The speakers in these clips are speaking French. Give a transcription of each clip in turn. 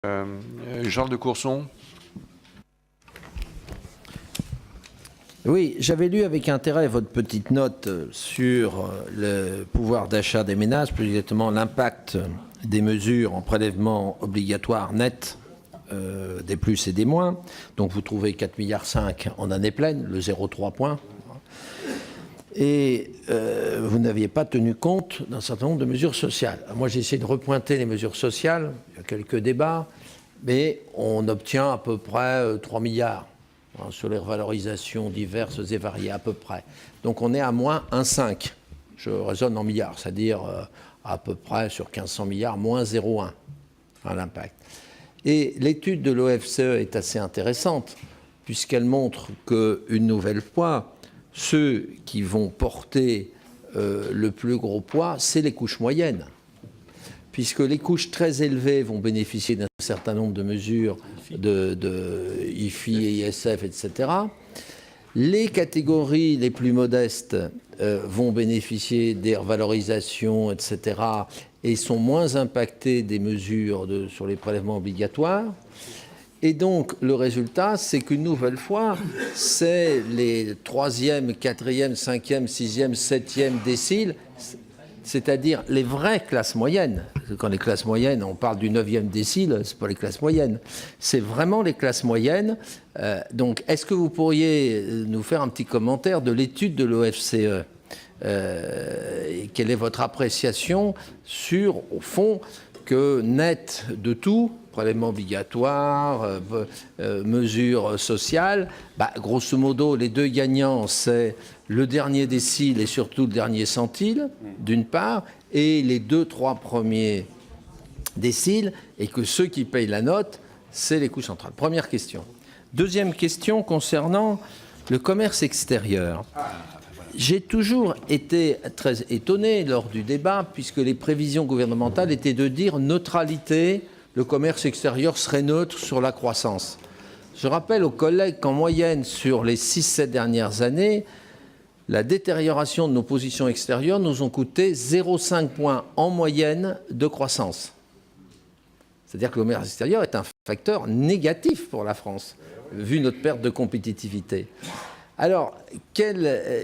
Charles de Courson. Oui, j'avais lu avec intérêt votre petite note sur le pouvoir d'achat des ménages, plus exactement l'impact des mesures en prélèvement obligatoire net, des plus et des moins. Donc vous trouvez 4,5 milliards en année pleine, le 0,3 point. Et vous n'aviez pas tenu compte d'un certain nombre de mesures sociales. Moi, j'ai essayé de repointer les mesures sociales, il y a quelques débats, mais on obtient à peu près 3 milliards sur les revalorisations diverses et variées, à peu près. Donc on est à moins 1,5. Je raisonne en milliards, c'est-à-dire à peu près sur 1500 milliards, moins 0,1 à l'impact. Et l'étude de l'OFCE est assez intéressante, puisqu'elle montre qu'une nouvelle fois, ceux qui vont porter le plus gros poids, c'est les couches moyennes. Puisque les couches très élevées vont bénéficier d'un certain nombre de mesures de IFI, ISF, etc. Les catégories les plus modestes vont bénéficier des revalorisations, etc. et sont moins impactées des mesures sur les prélèvements obligatoires. Et donc, le résultat, c'est qu'une nouvelle fois, c'est les 3e, 4e, 5e, 6e, 7e déciles, c'est-à-dire les vraies classes moyennes. Quand les classes moyennes, on parle du 9e décile, ce n'est pas les classes moyennes. C'est vraiment les classes moyennes. Donc, est-ce que vous pourriez nous faire un petit commentaire de l'étude de l'OFCE quelle est votre appréciation sur, au fond, que net de tout, prélèvement obligatoire, mesures sociales, grosso modo, les deux gagnants, c'est le dernier décile et surtout le dernier centile, d'une part, et les 2-3 premiers déciles, et que ceux qui payent la note, c'est les couches centrales. Première question. Deuxième question concernant le commerce extérieur. J'ai toujours été très étonné lors du débat, puisque les prévisions gouvernementales étaient de dire neutralité, le commerce extérieur serait neutre sur la croissance. Je rappelle aux collègues qu'en moyenne, sur les 6-7 dernières années, la détérioration de nos positions extérieures nous ont coûté 0,5 points en moyenne de croissance. C'est-à-dire que le commerce extérieur est un facteur négatif pour la France, vu notre perte de compétitivité. Alors,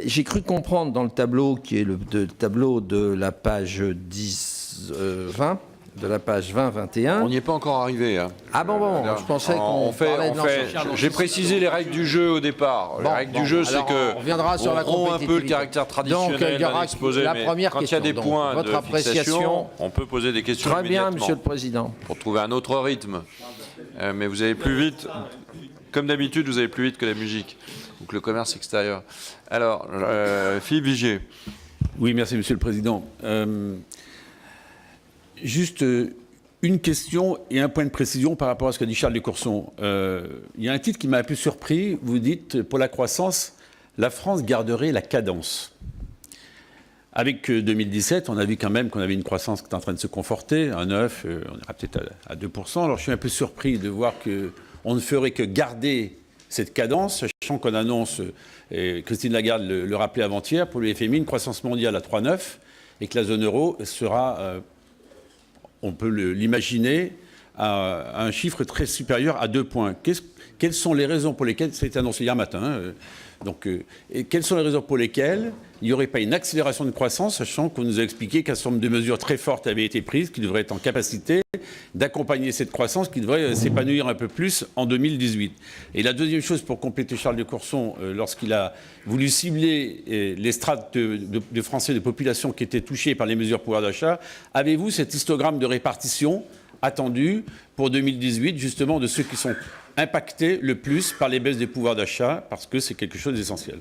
j'ai cru comprendre dans le tableau, qui est le tableau de la page 20, de la page 20-21. On n'y est pas encore arrivé. Hein. Ah bon, je pensais qu'on parlait de J'ai précisé les règles du jeu au départ. Les règles du jeu, c'est que on reviendra sur la rompt un peu le caractère traditionnel d'un exposé, mais quand il y a des points de fixation, on peut poser des questions Très bien, immédiatement. Monsieur le Président. Pour trouver un autre rythme. Mais vous allez plus vite. Comme d'habitude, vous allez plus vite que la musique ou que le commerce extérieur. Alors, Philippe Vigier. Oui, merci, Monsieur le Président. Juste une question et un point de précision par rapport à ce qu'a dit Charles de Courson. Il y a un titre qui m'a un peu surpris. Vous dites, pour la croissance, la France garderait la cadence. Avec 2017, on a vu quand même qu'on avait une croissance qui est en train de se conforter, à 9, on ira peut-être à 2%. Alors je suis un peu surpris de voir qu'on ne ferait que garder cette cadence, sachant qu'on annonce, et Christine Lagarde le rappelait avant-hier, pour le FMI, une croissance mondiale à 3,9 et que la zone euro sera, on peut l'imaginer, à un chiffre très supérieur à 2 points. Quelles sont les raisons pour lesquelles, ça a été annoncé hier matin, et quelles sont les raisons pour lesquelles il n'y aurait pas une accélération de croissance, sachant qu'on nous a expliqué qu'un certain nombre de mesures très fortes avaient été prises, qui devraient être en capacité d'accompagner cette croissance, qui devrait s'épanouir un peu plus en 2018. Et la deuxième chose, pour compléter Charles de Courson, lorsqu'il a voulu cibler les strates de Français, de population qui étaient touchées par les mesures pouvoir d'achat, avez-vous cet histogramme de répartition attendu pour 2018, justement, de ceux qui sont impactés le plus par les baisses des pouvoirs d'achat, parce que c'est quelque chose d'essentiel?